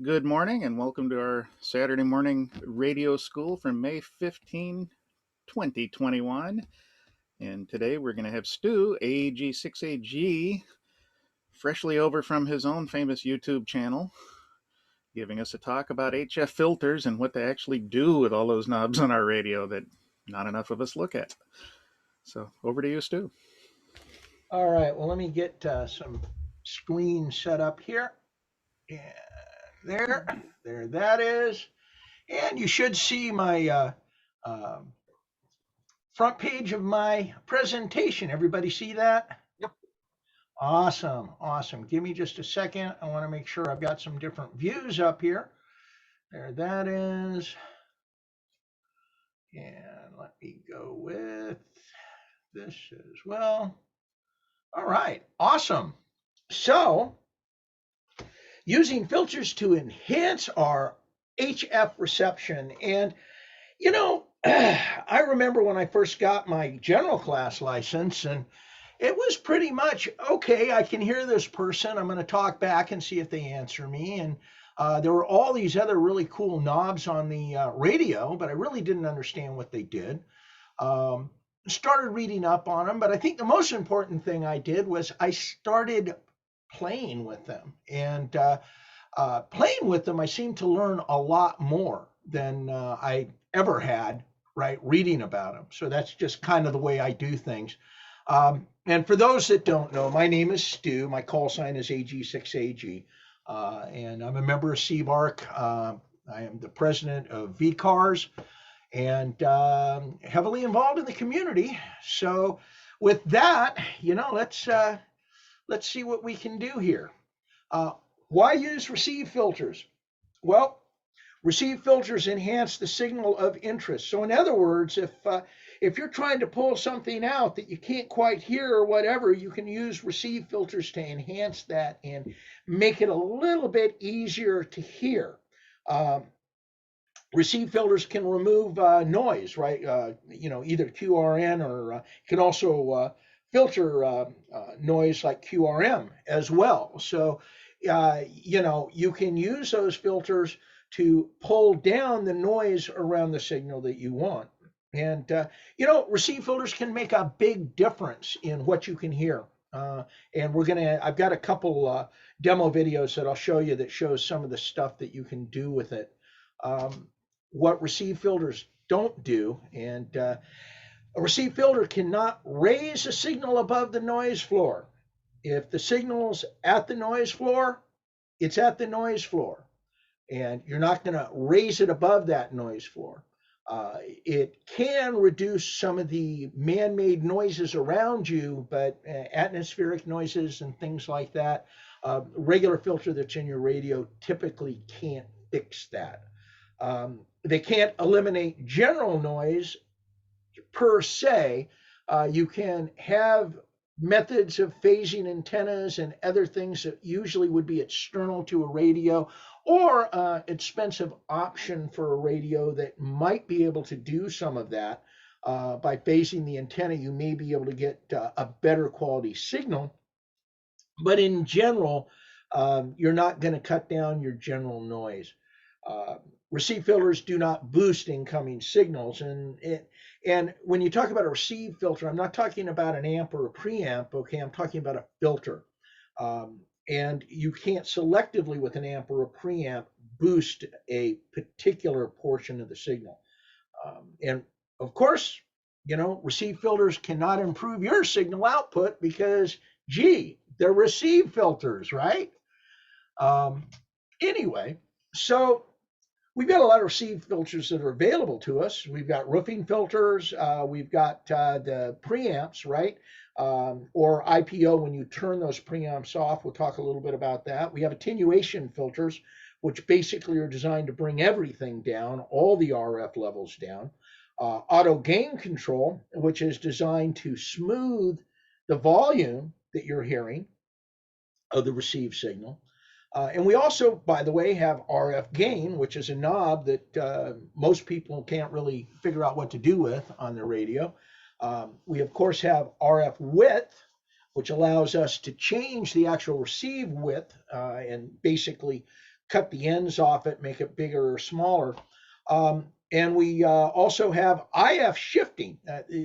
Good morning and welcome to our Saturday morning radio school from May 15, 2021. And today we're going to have Stu, AG6AG, freshly over from his own famous YouTube channel, giving us a talk about HF filters and what they actually do with all those knobs on our radio that not enough of us look at. So over to you, Stu. All right, well, let me get some screen set up here. And there that is. And you should see my um front page of my presentation. Everybody see that? Yep. Awesome, awesome. Give me just a second. I want to make sure I've got some different views up here. There that is. And let me go with this as well. All right, awesome. So, using filters to enhance our HF reception. And, I remember when I first got my general class license, and it was pretty much okay, I can hear this person. I'm going to talk back and see if they answer me. And there were all these other really cool knobs on the radio, but I really didn't understand what they did. Um, Started reading up on them, but I think the most important thing I did was I started playing with them. And playing with them, I seem to learn a lot more than I ever had, right, reading about them. So that's just kind of the way I do things. And for those that don't know, my name is Stu. My call sign is AG6AG. And I'm a member of CBARC. I am the president of VCARS and heavily involved in the community. So with that, let's see what we can do here. Uh, why use receive filters? Well, receive filters enhance the signal of interest. So in other words, if you're trying to pull something out that you can't quite hear or whatever, you can use receive filters to enhance that and make it a little bit easier to hear. Um, Receive filters can remove noise, right? Either QRN or can also filter noise like QRM as well. So, you can use those filters to pull down the noise around the signal that you want. And, receive filters can make a big difference in what you can hear. And I've got a couple demo videos that I'll show you that shows some of the stuff that you can do with it. Um, what receive filters don't do. And a receive filter cannot raise a signal above the noise floor. If the signal's at the noise floor, it's at the noise floor. And you're not going to raise it above that noise floor. It can reduce some of the man made noises around you, but atmospheric noises and things like that, regular filter that's in your radio typically can't fix that. They can't eliminate general noise per se. You can have methods of phasing antennas and other things that usually would be external to a radio, or expensive option for a radio that might be able to do some of that. By phasing the antenna, you may be able to get a better quality signal. But in general, you're not going to cut down your general noise. Uh, Receive filters do not boost incoming signals, and when you talk about a receive filter, I'm not talking about an amp or a preamp. Okay, I'm talking about a filter, and you can't selectively with an amp or a preamp boost a particular portion of the signal. And of course, receive filters cannot improve your signal output because, gee, they're receive filters, right? Um, anyway, so we've got a lot of receive filters that are available to us. We've got roofing filters. We've got the preamps, right? Or IPO when you turn those preamps off. We'll talk a little bit about that. We have attenuation filters, which basically are designed to bring everything down, all the RF levels down. Auto gain control, which is designed to smooth the volume that you're hearing of the received signal. And we also, by the way, have RF gain, which is a knob that most people can't really figure out what to do with on their radio. We, of course, have RF width, which allows us to change the actual receive width and basically cut the ends off it, make it bigger or smaller. And we also have IF shifting.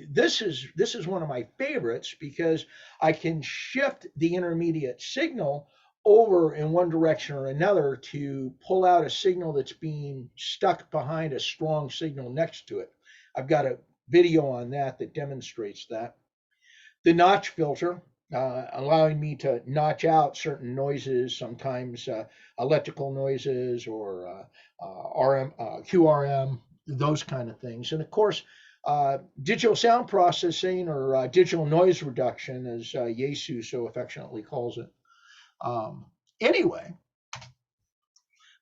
This is one of my favorites because I can shift the intermediate signal over in one direction or another to pull out a signal that's being stuck behind a strong signal next to it. I've got a video on that demonstrates that. The notch filter, allowing me to notch out certain noises, sometimes electrical noises or QRM, those kind of things. And of course, digital sound processing or digital noise reduction, as Yesu so affectionately calls it. Anyway,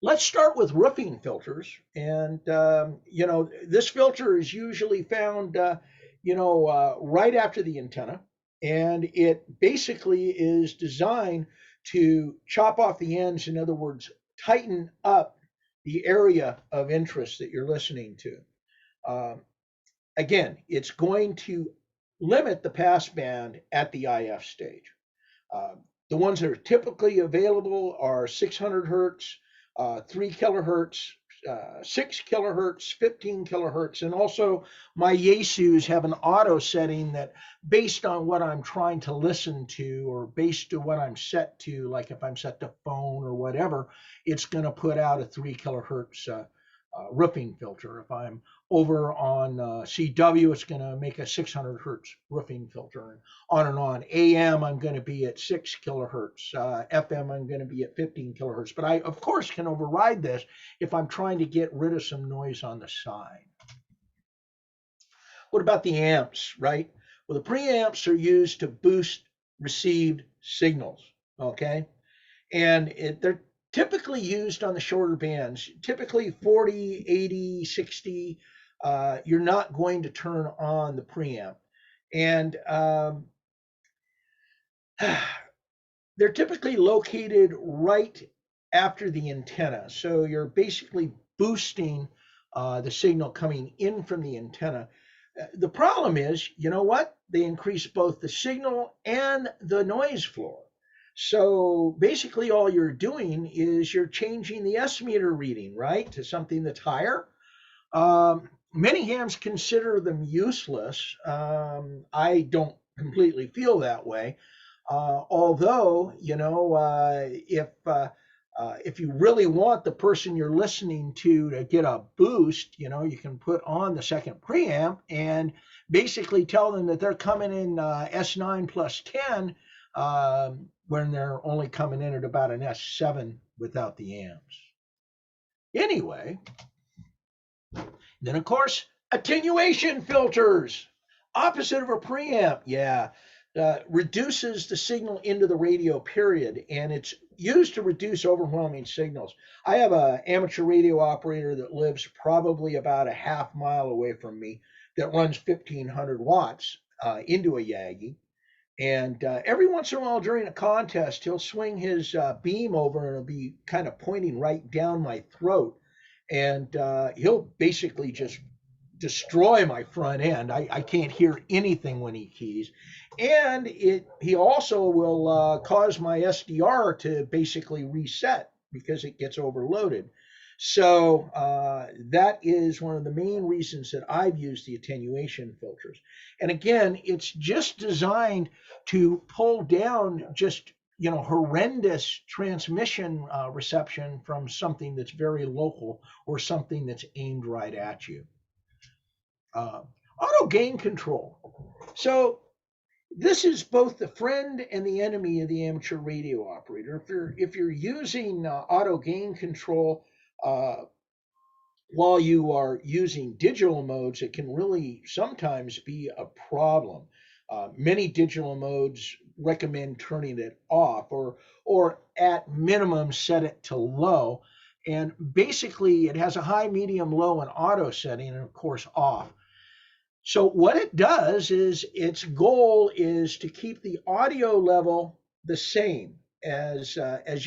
let's start with roofing filters. And, this filter is usually found, right after the antenna. And it basically is designed to chop off the ends, in other words, tighten up the area of interest that you're listening to. Um, Again, it's going to limit the passband at the IF stage. Uh, the ones that are typically available are 600 hertz, 3 kilohertz, 6 kilohertz, 15 kilohertz, and also my Yesus have an auto setting that, based on what I'm trying to listen to or based on what I'm set to, like if I'm set to phone or whatever, it's going to put out a 3 kilohertz roofing filter. If I'm over on CW, it's going to make a 600 hertz roofing filter, and on and on. AM, I'm going to be at 6 kilohertz. FM, I'm going to be at 15 kilohertz. But I, of course, can override this if I'm trying to get rid of some noise on the side. What about the amps, right? Well, the preamps are used to boost received signals, okay? And they're typically used on the shorter bands, typically 40, 80, 60. You're not going to turn on the preamp. And they're typically located right after the antenna. So you're basically boosting the signal coming in from the antenna. The problem is, you know what? They increase both the signal and the noise floor. So basically, all you're doing is you're changing the S meter reading, right, to something that's higher. Many hams consider them useless. I don't completely feel that way. Although, if you really want the person you're listening to get a boost, you can put on the second preamp and basically tell them that they're coming in S9 plus 10 when they're only coming in at about an S7 without the amps. Anyway, then of course, attenuation filters, opposite of a preamp. Yeah, reduces the signal into the radio, period, and it's used to reduce overwhelming signals. I have an amateur radio operator that lives probably about a half mile away from me that runs 1500 watts into a Yagi. And every once in a while during a contest, he'll swing his beam over and it'll be kind of pointing right down my throat. And he'll basically just destroy my front end. I can't hear anything when he keys. And he also will cause my SDR to basically reset because it gets overloaded. So that is one of the main reasons that I've used the attenuation filters. And again, it's just designed to pull down just horrendous transmission reception from something that's very local or something that's aimed right at you. Auto gain control. So this is both the friend and the enemy of the amateur radio operator. If you're using auto gain control while you are using digital modes, it can really sometimes be a problem. Many digital modes recommend turning it off or at minimum set it to low. And basically it has a high, medium, low, and auto setting, and of course off. So what it does is its goal is to keep the audio level the same. As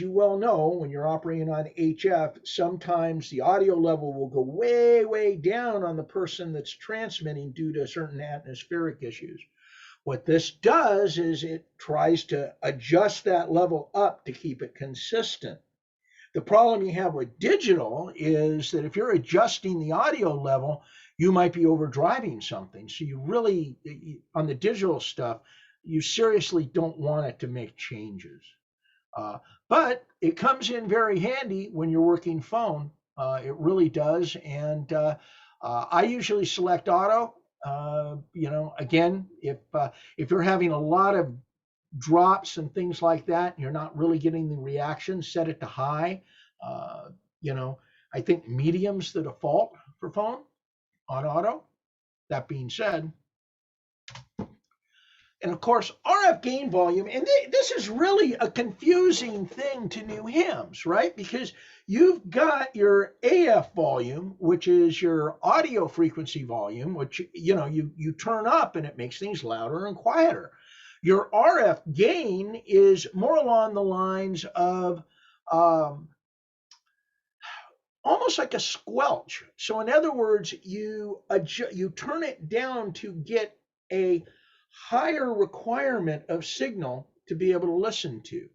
you well know, when you're operating on HF, sometimes the audio level will go way, way down on the person that's transmitting due to certain atmospheric issues. What this does is it tries to adjust that level up to keep it consistent. The problem you have with digital is that if you're adjusting the audio level, you might be overdriving something. So you really, on the digital stuff, you seriously don't want it to make changes. Uh, but it comes in very handy when you're working phone. It really does. And I usually select auto. Again, if you're having a lot of drops and things like that, and you're not really getting the reaction, set it to high. Uh, you know, I think medium's the default for phone on auto. That being said, and of course, RF gain volume, and this is really a confusing thing to new hymns, right? Because you've got your AF volume, which is your audio frequency volume, which you turn up and it makes things louder and quieter. Your RF gain is more along the lines of um, almost like a squelch. So in other words, you turn it down to get a higher requirement of signal to be able to listen to.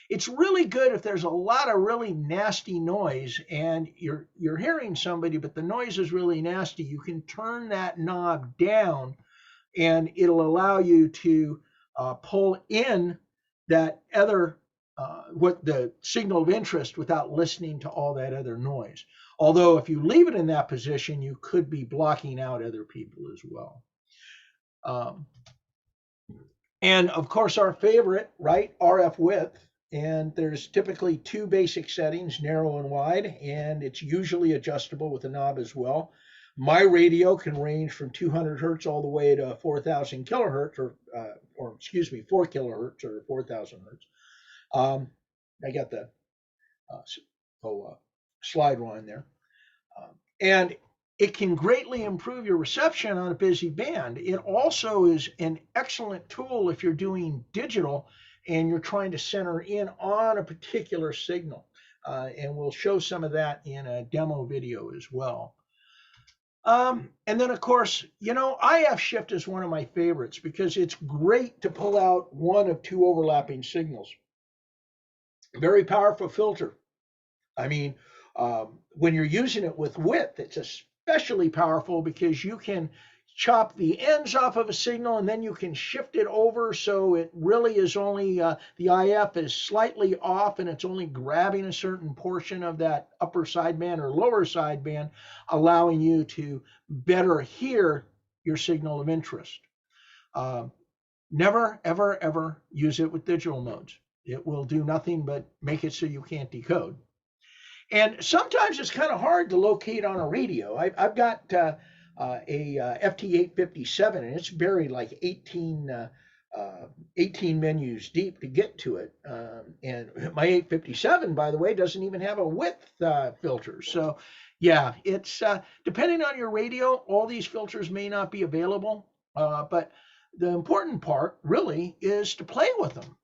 It's really good if there's a lot of really nasty noise and you're hearing somebody, but the noise is really nasty. You can turn that knob down and it'll allow you to pull in that other what the signal of interest without listening to all that other noise. Although if you leave it in that position, you could be blocking out other people as well. Um, and of course, our favorite, right, RF width. And there's typically two basic settings, narrow and wide, and it's usually adjustable with a knob as well. My radio can range from 200 hertz all the way to 4,000 kilohertz, or excuse me, 4 kilohertz or 4,000 hertz. I got the slide one there. And it can greatly improve your reception on a busy band. It also is an excellent tool if you're doing digital and you're trying to center in on a particular signal. And we'll show some of that in a demo video as well. And then, of course, IF shift is one of my favorites because it's great to pull out one of two overlapping signals. Very powerful filter. I mean, when you're using it with width, it's especially powerful because you can chop the ends off of a signal and then you can shift it over so it really is only the IF is slightly off and it's only grabbing a certain portion of that upper sideband or lower sideband, allowing you to better hear your signal of interest. Never, ever, ever use it with digital modes. It will do nothing but make it so you can't decode. And sometimes it's kind of hard to locate on a radio. I've got a FT857, and it's buried like 18 menus deep to get to it. And my 857, by the way, doesn't even have a width filter. So, yeah, it's depending on your radio, all these filters may not be available. But the important part really is to play with them.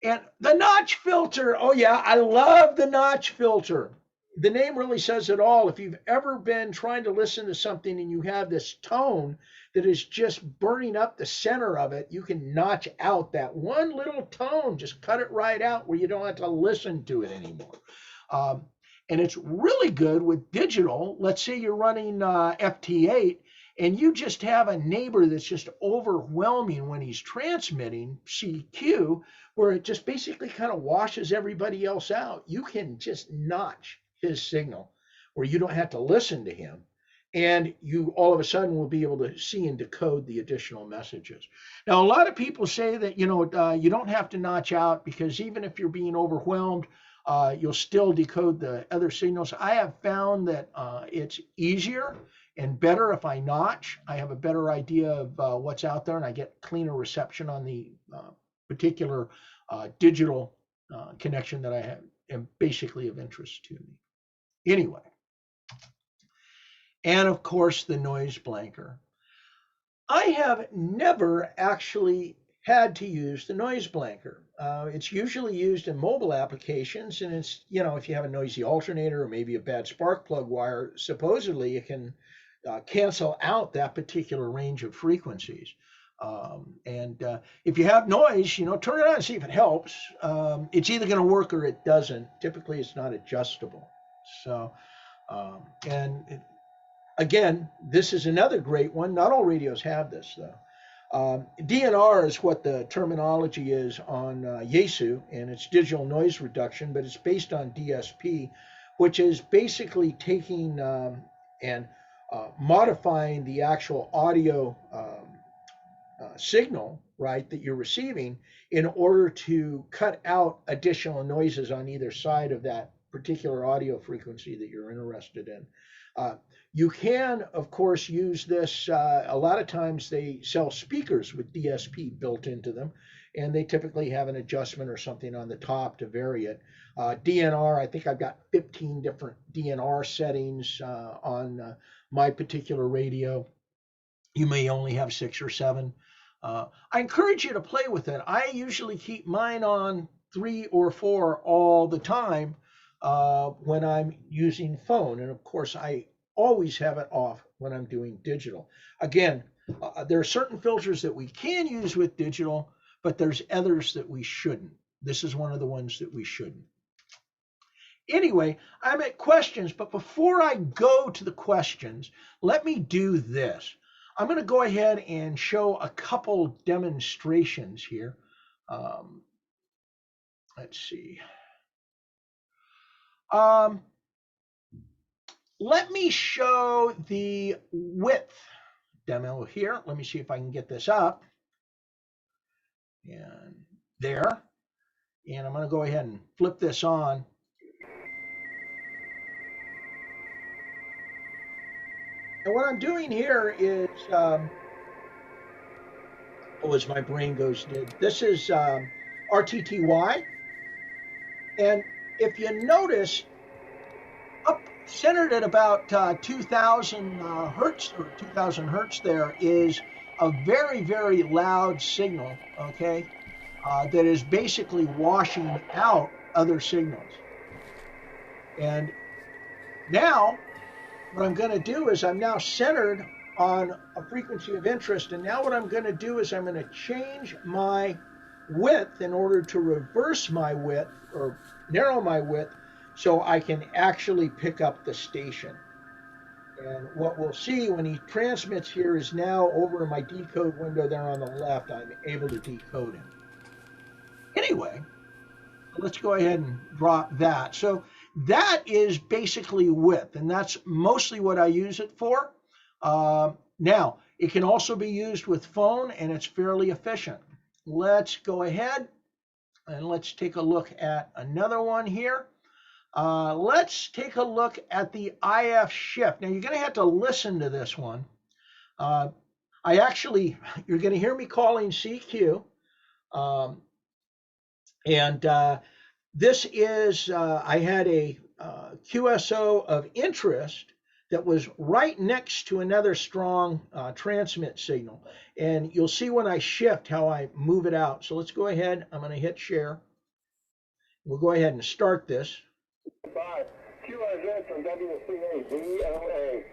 And the notch filter. Oh, yeah, I love the notch filter. The name really says it all. If you've ever been trying to listen to something and you have this tone that is just burning up the center of it, you can notch out that one little tone, just cut it right out where you don't have to listen to it anymore. And it's really good with digital. Let's say you're running FT8 and you just have a neighbor that's just overwhelming when he's transmitting CQ, where it just basically kind of washes everybody else out. You can just notch his signal where you don't have to listen to him. And you all of a sudden will be able to see and decode the additional messages. Now, a lot of people say that, you don't have to notch out because even if you're being overwhelmed, you'll still decode the other signals. I have found that it's easier and better if I notch. I have a better idea of what's out there and I get cleaner reception on the particular digital connection that I have and basically of interest to me. Anyway, and of course the noise blanker. I have never actually had to use the noise blanker. It's usually used in mobile applications, and it's, if you have a noisy alternator or maybe a bad spark plug wire, supposedly it can cancel out that particular range of frequencies. If you have noise, turn it on and see if it helps. It's either going to work or it doesn't. Typically, it's not adjustable. So, again, this is another great one. Not all radios have this, though. DNR is what the terminology is on Yaesu, and it's digital noise reduction, but it's based on DSP, which is basically taking and modifying the actual audio signal, right, that you're receiving in order to cut out additional noises on either side of that particular audio frequency that you're interested in. You can, of course, use this. A lot of times they sell speakers with DSP built into them, and they typically have an adjustment or something on the top to vary it. DNR, I think I've got 15 different DNR settings on my particular radio. You may only have 6 or 7. I encourage you to play with it. I usually keep mine on 3 or 4 all the time when I'm using phone. And of course, I always have it off when I'm doing digital. Again, there are certain filters that we can use with digital, but there's others that we shouldn't. This is one of the ones that we shouldn't. Anyway, I'm at questions, but before I go to the questions, let me do this. I'm going to go ahead and show a couple demonstrations here. Let's see. Let me show the width demo here. Let me see if I can get this up. And there. And I'm going to go ahead and flip this on. And what I'm doing here is, as my brain goes dead, this is RTTY. And if you notice, up centered at about 2000 hertz or 2000 hertz there is a very, very loud signal, okay, that is basically washing out other signals. And now what I'm going to do is I'm now centered on a frequency of interest. And now what I'm going to do is I'm going to change my width in order to reverse my width or narrow my width so I can actually pick up the station. And what we'll see when he transmits here is now over in my decode window there on the left, I'm able to decode him. Anyway, let's go ahead and drop that. So that is basically width, and that's mostly what I use it for. Now, it can also be used with phone, and it's fairly efficient. Let's go ahead and let's take a look at another one here. Let's take a look at the IF shift. Now, you're going to have to listen to this one. You're going to hear me calling CQ. This is, I had a QSO of interest that was right next to another strong transmit signal. And you'll see when I shift how I move it out. So let's go ahead. I'm going to hit share. We'll go ahead and start this. QSO from WCAG.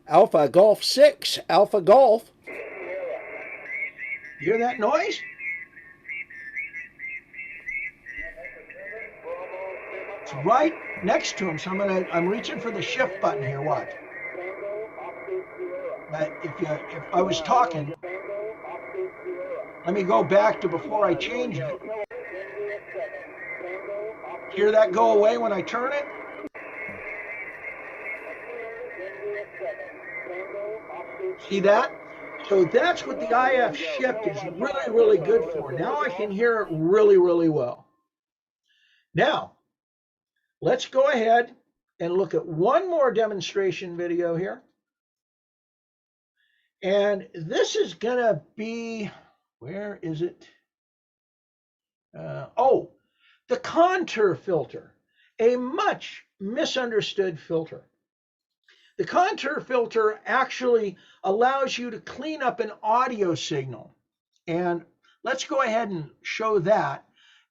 Alpha Golf 6, Alpha Golf. You hear that noise? It's right next to him, so I'm reaching for the shift button here. Watch. But if I was talking, let me go back to before I change it. Hear that go away when I turn it? See that? So that's what the IF shift is really, really good for. Now I can hear it really, really well. Now, let's go ahead and look at one more demonstration video here. And this is going to be, where is it? The contour filter, a much misunderstood filter. The contour filter actually allows you to clean up an audio signal. And let's go ahead and show that.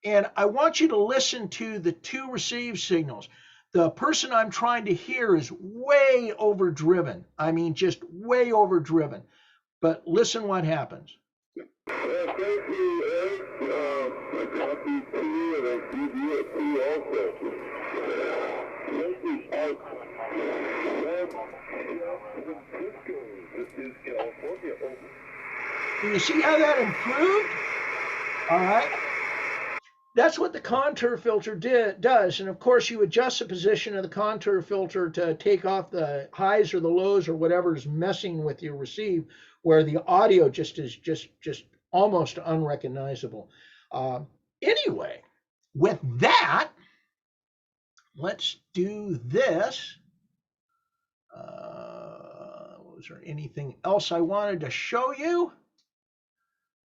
And I want you to listen to the two received signals. The person I'm trying to hear is way overdriven. I mean, just way overdriven. But listen what happens. Thank you, Eric. I copied to you and I give you a two also. This is Art. This is California. Can you see how that improved? All right. That's what the contour filter does. And of course, you adjust the position of the contour filter to take off the highs or the lows or whatever is messing with your receive, where the audio just is just almost unrecognizable. Anyway, with that, let's do this. Was there anything else I wanted to show you?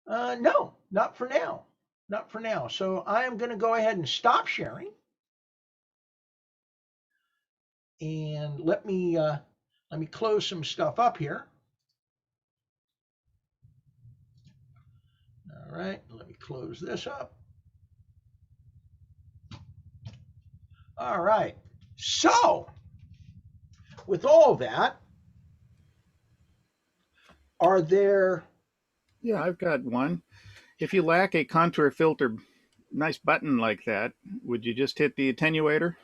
No, not for now. Not for now. So I am going to go ahead and stop sharing. And let me close some stuff up here. All right, let me close this up. All right. So with all that, are there? Yeah, I've got one. If you lack a contour filter, nice button like that, would you just hit the attenuator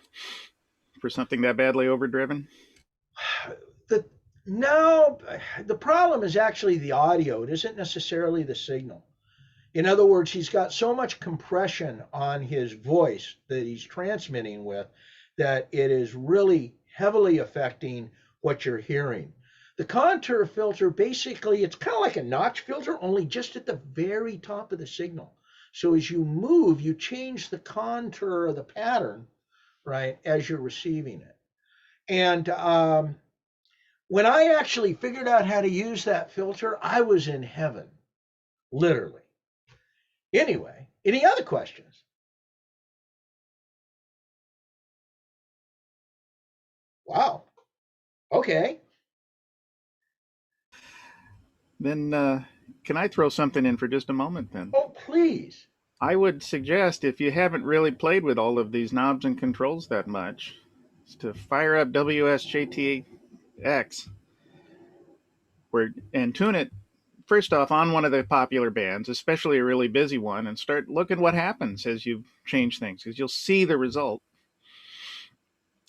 for something that badly overdriven? The no, the problem is actually the audio. It isn't necessarily the signal. In other words, he's got so much compression on his voice that he's transmitting with that it is really heavily affecting what you're hearing. The contour filter, basically, it's kind of like a notch filter, only just at the very top of the signal. So as you move, you change the contour of the pattern, right, as you're receiving it. And when I actually figured out how to use that filter, I was in heaven, literally. Anyway, any other questions? Wow. Okay. Then can I throw something in for just a moment then? Oh, please. I would suggest, if you haven't really played with all of these knobs and controls that much, is to fire up WSJTX and tune it first off on one of the popular bands, especially a really busy one, and start looking what happens as you change things, because you'll see the result.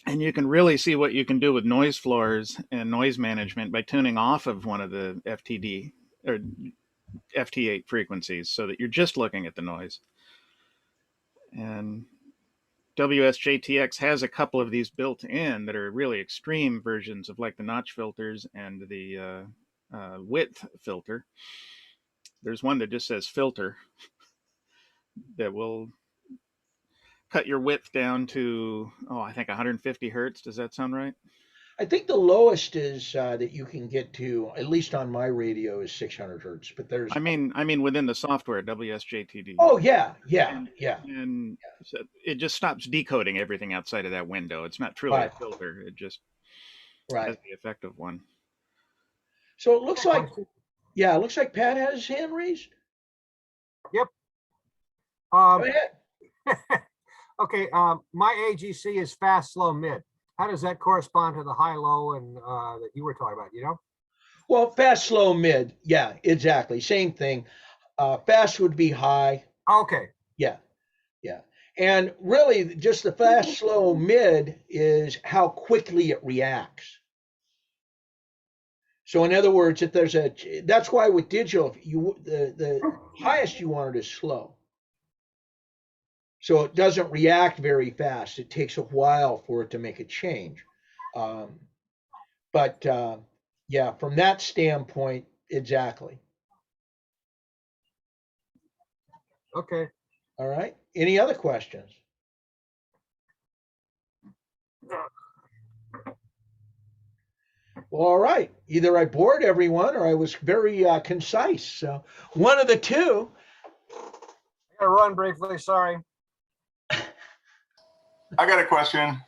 And you can really see what you can do with noise floors and noise management by tuning off of one of the FTD or FT8 frequencies so that you're just looking at the noise. And WSJTX has a couple of these built in that are really extreme versions of like the notch filters and the width filter. There's one that just says filter that will cut your width down to, I think 150 hertz. Does that sound right? I think the lowest is that you can get to, at least on my radio, is 600 hertz. But there's. I mean within the software WSJTD. Oh yeah, yeah, and yeah. and so it just stops decoding everything outside of that window. It's not truly Right, a filter. It just has right. the effect of one. So it looks like, yeah, it looks like Pat has his hand raised. Yep. Go ahead. Okay. My AGC is fast, slow, mid. How does that correspond to the high, low, and that you were talking about? You know? Well, fast, slow, mid. Yeah, exactly. Same thing. Fast would be high. Okay. Yeah, yeah. And really, just the fast, slow, mid is how quickly it reacts. So in other words, if there's that's why with digital, the highest you want it is slow. So it doesn't react very fast. It takes a while for it to make a change. But yeah, from that standpoint, exactly. Okay. All right. Any other questions? Well, all right. Either I bored everyone or I was very concise. So one of the two. I gotta run briefly. Sorry. I got a question.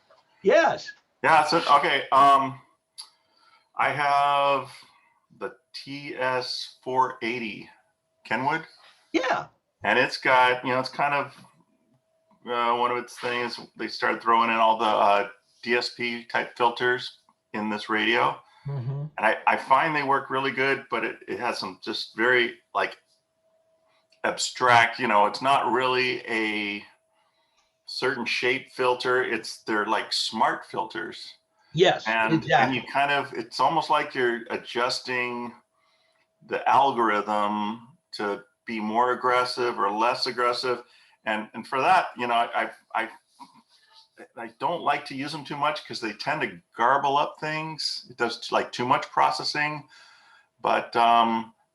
Yes. Yeah, so okay. I have the TS480 Kenwood. Yeah. And it's got, it's kind of one of its things. They started throwing in all the DSP type filters in this radio. Mm-hmm. And I find they work really good, but it has some just very like abstract, it's not really a certain shape filter. They're like smart filters. Yes, And you exactly. it's almost like you're adjusting the algorithm to be more aggressive or less aggressive. And for that, I don't like to use them too much because they tend to garble up things. It does like too much processing, but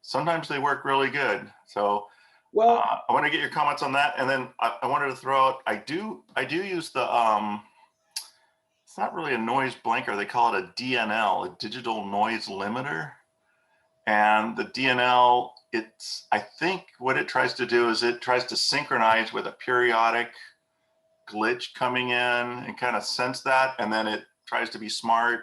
sometimes they work really good. So Well, I want to get your comments on that, and then I wanted to throw out. I do use the it's not really a noise blanker. They call it a DNL, a digital noise limiter. And the DNL, I think what it tries to do is it tries to synchronize with a periodic glitch coming in and kind of sense that. And then it tries to be smart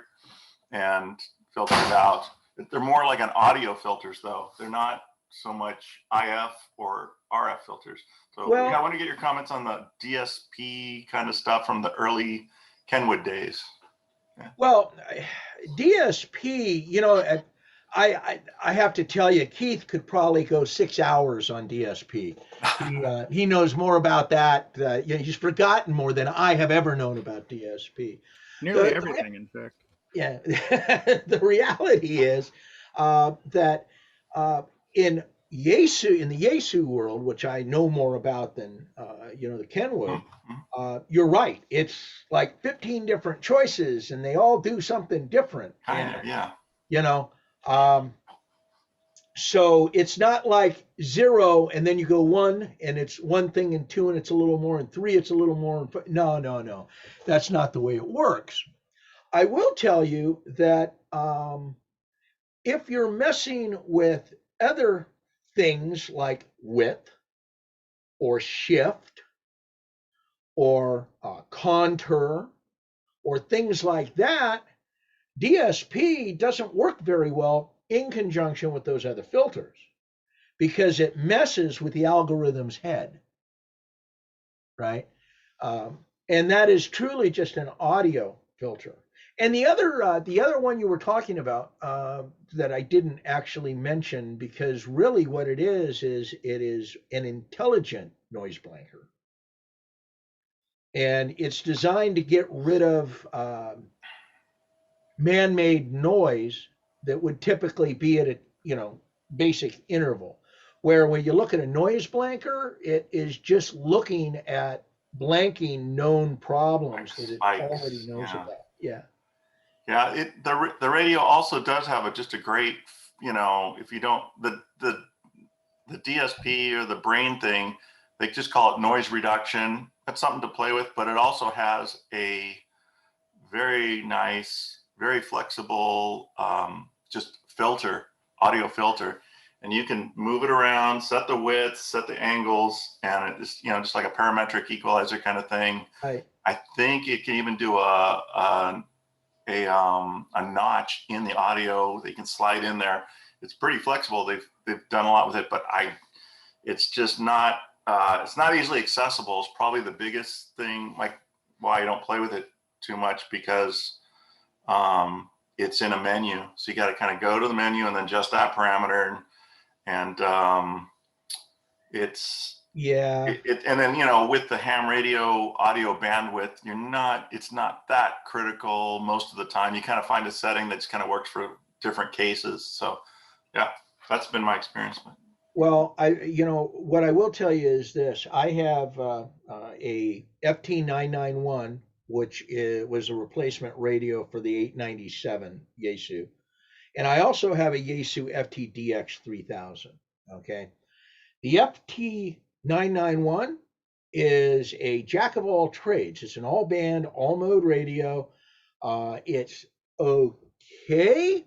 and filter it out. They're more like an audio filters though. They're not so much IF or RF filters. So yeah, I want to get your comments on the DSP kind of stuff from the early Kenwood days. Yeah. Well, DSP, I have to tell you, Keith could probably go 6 hours on DSP. He knows more about that. He's forgotten more than I have ever known about DSP. Nearly everything, in fact. Yeah, the reality is that in in the Yesu world, which I know more about than the Kenwood, you're right. It's like 15 different choices, and they all do something different. Kind of, yeah. Um, so it's not like 0 and then you go 1 and it's one thing and 2 and it's a little more and 3 it's a little more. No, that's not the way it works. I will tell you that if you're messing with other things like width or shift or contour or things like that, DSP doesn't work very well in conjunction with those other filters because it messes with the algorithm's head, right? And that is truly just an audio filter. And the other one you were talking about that I didn't actually mention, because really what it is it is an intelligent noise blanker, and it's designed to get rid of man-made noise that would typically be at a basic interval. Where when you look at a noise blanker, it is just looking at blanking known problems that it already knows about. Yeah. Yeah, the radio also does have just a great, if you don't the DSP or the brain thing, they just call it noise reduction. That's something to play with, but it also has a very nice, very flexible, just audio filter, and you can move it around, set the width, set the angles, and it is just like a parametric equalizer kind of thing. Right. I think it can even do a notch in the audio. They can slide in there. It's pretty flexible. They've done a lot with it, but it's just not it's not easily accessible. It's probably the biggest thing, like why I don't play with it too much, because it's in a menu. So you got to kind of go to the menu and then just that parameter, and it's and then with the ham radio audio bandwidth, it's not that critical most of the time. You kind of find a setting that's kind of works for different cases. So yeah, that's been my experience. Well, what I will tell you is this: I have a FT991, which was a replacement radio for the 897 Yaesu, and I also have a Yaesu FTDX3000. Okay, the FT991 is a jack of all trades. It's an all band, all mode radio. It's okay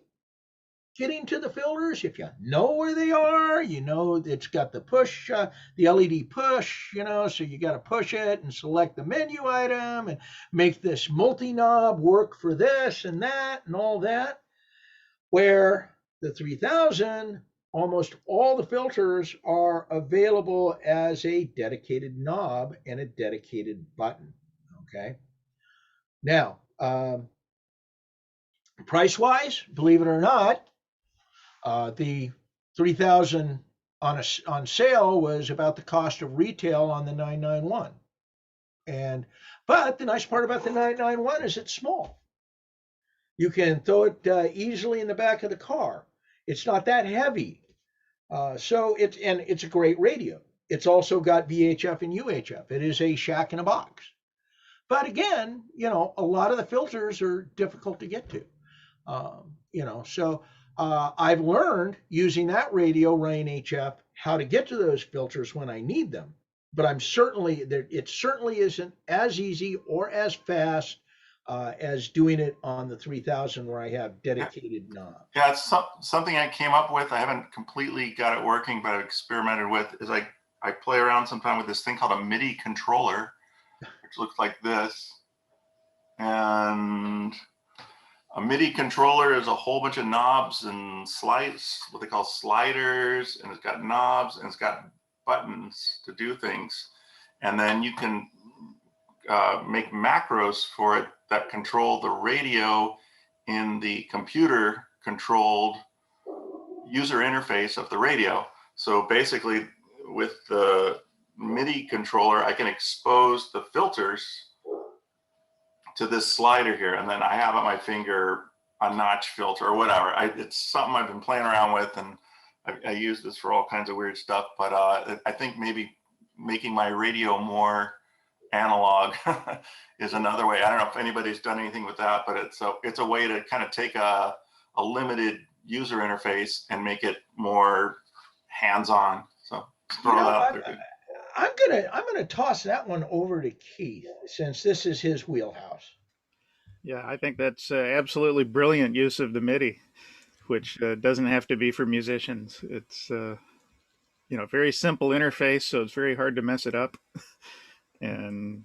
getting to the filters if you know where they are. It's got the push, the LED push, so you got to push it and select the menu item and make this multi-knob work for this and that and all that. Where the 3000, almost all the filters are available as a dedicated knob and a dedicated button. Okay. Now, price-wise, believe it or not, the 3000 on sale was about the cost of retail on the 991. But the nice part about the 991 is it's small. You can throw it easily in the back of the car. It's not that heavy. So it's a great radio. It's also got VHF and UHF. It is a shack in a box. But again, a lot of the filters are difficult to get to. So I've learned using that radio, Ryan HF, how to get to those filters when I need them. But it certainly isn't as easy or as fast as doing it on the 3000 where I have dedicated knobs. Yeah, it's something I came up with. I haven't completely got it working, but I've experimented with. Is I play around sometime with this thing called a MIDI controller, which looks like this. And a MIDI controller is a whole bunch of knobs and slides, what they call sliders, and it's got knobs and it's got buttons to do things. And then you can make macros for it that control the radio in the computer controlled user interface of the radio. So basically with the MIDI controller, I can expose the filters to this slider here. And then I have at my finger a notch filter or whatever. It's something I've been playing around with, and I use this for all kinds of weird stuff. But I think maybe making my radio more analog is another way. I don't know if anybody's done anything with that, but it's a way to kind of take a limited user interface and make it more hands-on. So throw that out there. I'm gonna toss that one over to Keith, since this is his wheelhouse. Yeah, I think that's absolutely brilliant use of the MIDI, which doesn't have to be for musicians. It's very simple interface, so it's very hard to mess it up, and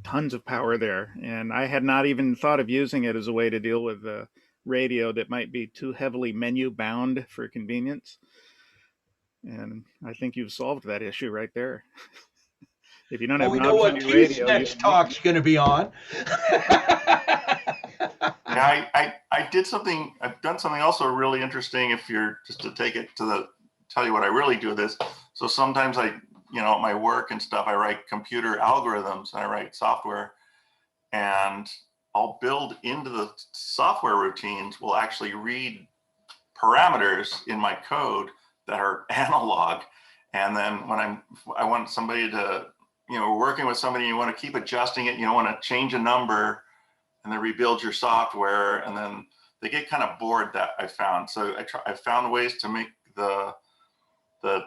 tons of power there. And I had not even thought of using it as a way to deal with the radio that might be too heavily menu bound for convenience. And I think you've solved that issue right there. If you don't have we knobs know what on your Keith's radio, next talk's going to be on. Yeah, I did something. I've done something also really interesting. If you're just to take it to tell you what I really do with this. So sometimes at my work and stuff, I write computer algorithms and I write software, and I'll build into the software routines. Will actually read parameters in my code that are analog, and then when I want somebody to, working with somebody, you want to keep adjusting it, you don't want to change a number and then rebuild your software, and then they get kind of bored, that I found. So I found ways to make the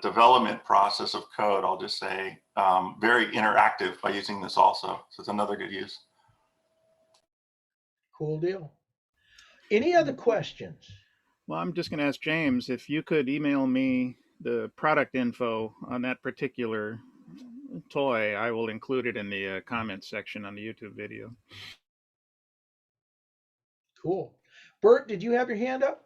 development process of code, I'll just say, very interactive by using this also. So it's another good use. Cool deal. Any other questions? Well, I'm just going to ask James if you could email me the product info on that particular toy. I will include it in the comments section on the YouTube video. Cool. Bert, did you have your hand up?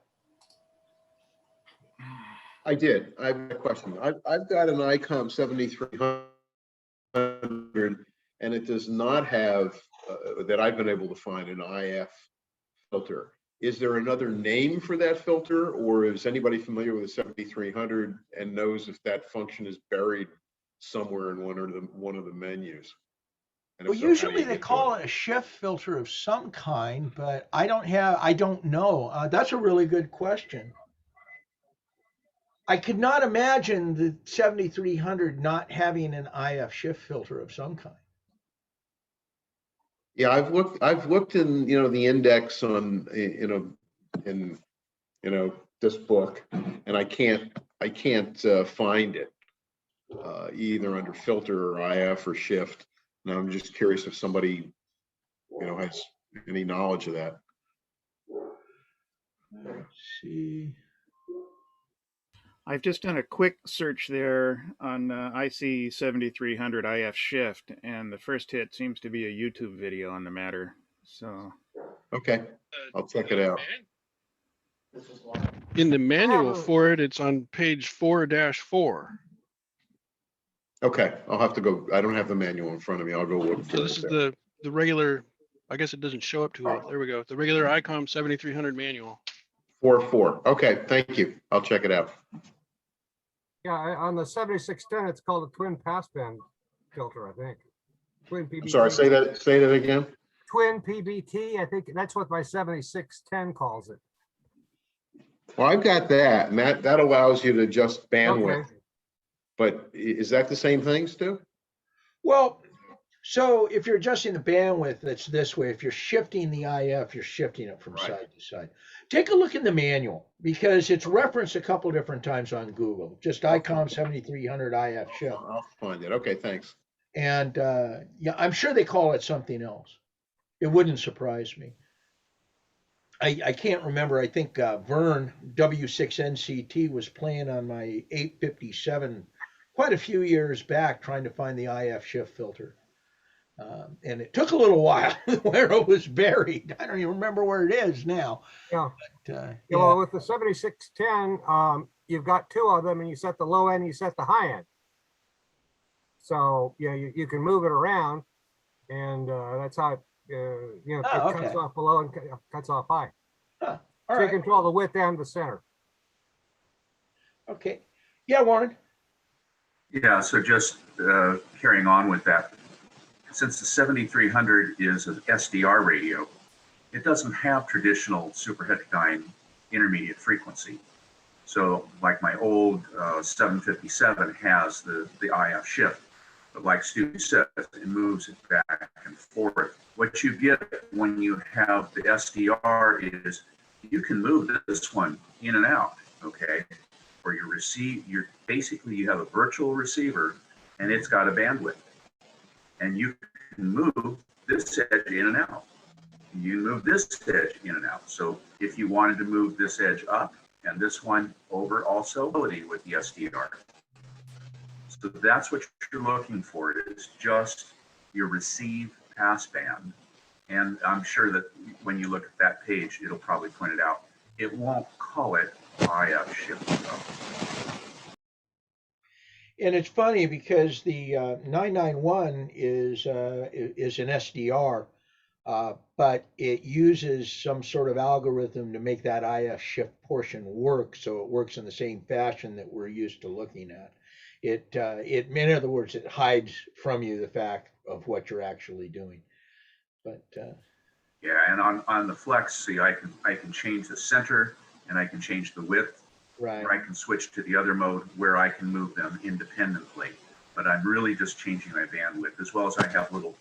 I did. I have a question. I've got an ICOM 7300, and it does not have, that I've been able to find, an IF filter. Is there another name for that filter, or is anybody familiar with a 7300 and knows if that function is buried somewhere in one of the menus? Well, usually they call it a shift filter of some kind, but I don't know. That's a really good question. I could not imagine the 7300 not having an IF shift filter of some kind. Yeah, I've looked in, the index on, in this book, and I can't find it either under filter or IF or shift. And I'm just curious if somebody, has any knowledge of that. Let's see. I've just done a quick search there on IC 7300 IF shift, and the first hit seems to be a YouTube video on the matter. So, okay, I'll check it out. In the manual for it, it's on page 4-4. Okay, I'll have to go. I don't have the manual in front of me. I'll go look for So this is the regular, I guess it doesn't show up too well. There we go. The regular ICOM 7300 manual. 4.4. Okay, thank you. I'll check it out. Yeah, on the 7610, it's called a twin passband filter, I think. Twin I'm sorry, PBT. say that again. Twin PBT, I think that's what my 7610 calls it. Well, I've got that, and that allows you to adjust bandwidth. Okay. But is that the same thing, Stu? Well, so if you're adjusting the bandwidth, it's this way. If you're shifting the IF, you're shifting it from Right. side to side. Take a look in the manual because it's referenced a couple different times on Google. Just ICOM 7300 IF shift. I'll find it. Okay, thanks. And yeah, I'm sure they call it something else. It wouldn't surprise me. I can't remember. I think Vern W6NCT was playing on my 857 quite a few years back trying to find the IF shift filter. And it took a little while where it was buried. I don't even remember where it is now. Yeah. But, Yeah, yeah. well, with the 7610, you've got two of them, and you set the low end, you set the high end. So yeah, you can move it around, and that's how it, it cuts off below and cuts off high. Huh. So All you right. control the width and the center. Okay. Yeah, Warren. Yeah, so just carrying on with that, since the 7300 is an SDR radio, it doesn't have traditional superheterodyne intermediate frequency. So like my old 757 has the IF shift, but like Stu says, it moves it back and forth. What you get when you have the SDR is you can move this one in and out, okay? Or you basically you have a virtual receiver and it's got a bandwidth. And you can move this edge in and out. You move this edge in and out. So if you wanted to move this edge up and this one over also with the SDR. So that's what you're looking for, is just your receive passband. And I'm sure that when you look at that page, it'll probably point it out. It won't call it IF shift though. And it's funny because the 991 is an SDR, but it uses some sort of algorithm to make that IF shift portion work, so it works in the same fashion that we're used to looking at. It in other words, it hides from you the fact of what you're actually doing. But yeah, and on the flex, see, I can change the center and I can change the width. right. Or I can switch to the other mode where I can move them independently. But I'm really just changing my bandwidth, as well as I have little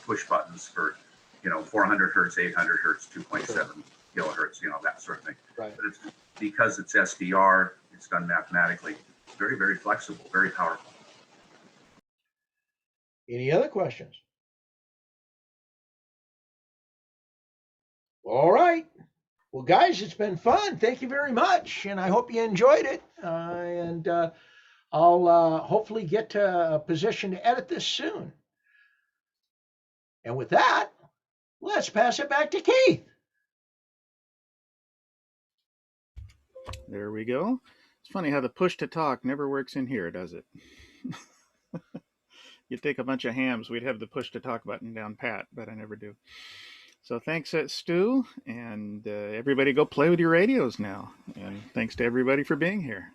push buttons for 400 hertz, 800 hertz, 2.7 kilohertz, that sort of thing. Right. But it's because it's SDR, it's done mathematically. Very, very flexible, very powerful. Any other questions? All right. Well, guys, it's been fun. Thank you very much, and I hope you enjoyed it. And I'll hopefully get to a position to edit this soon. And with that, let's pass it back to Keith. There we go. It's funny how the push to talk never works in here, does it? You'd take a bunch of hams, we'd have the push to talk button down pat, but I never do. So thanks, Stu, and everybody go play with your radios now. And thanks to everybody for being here.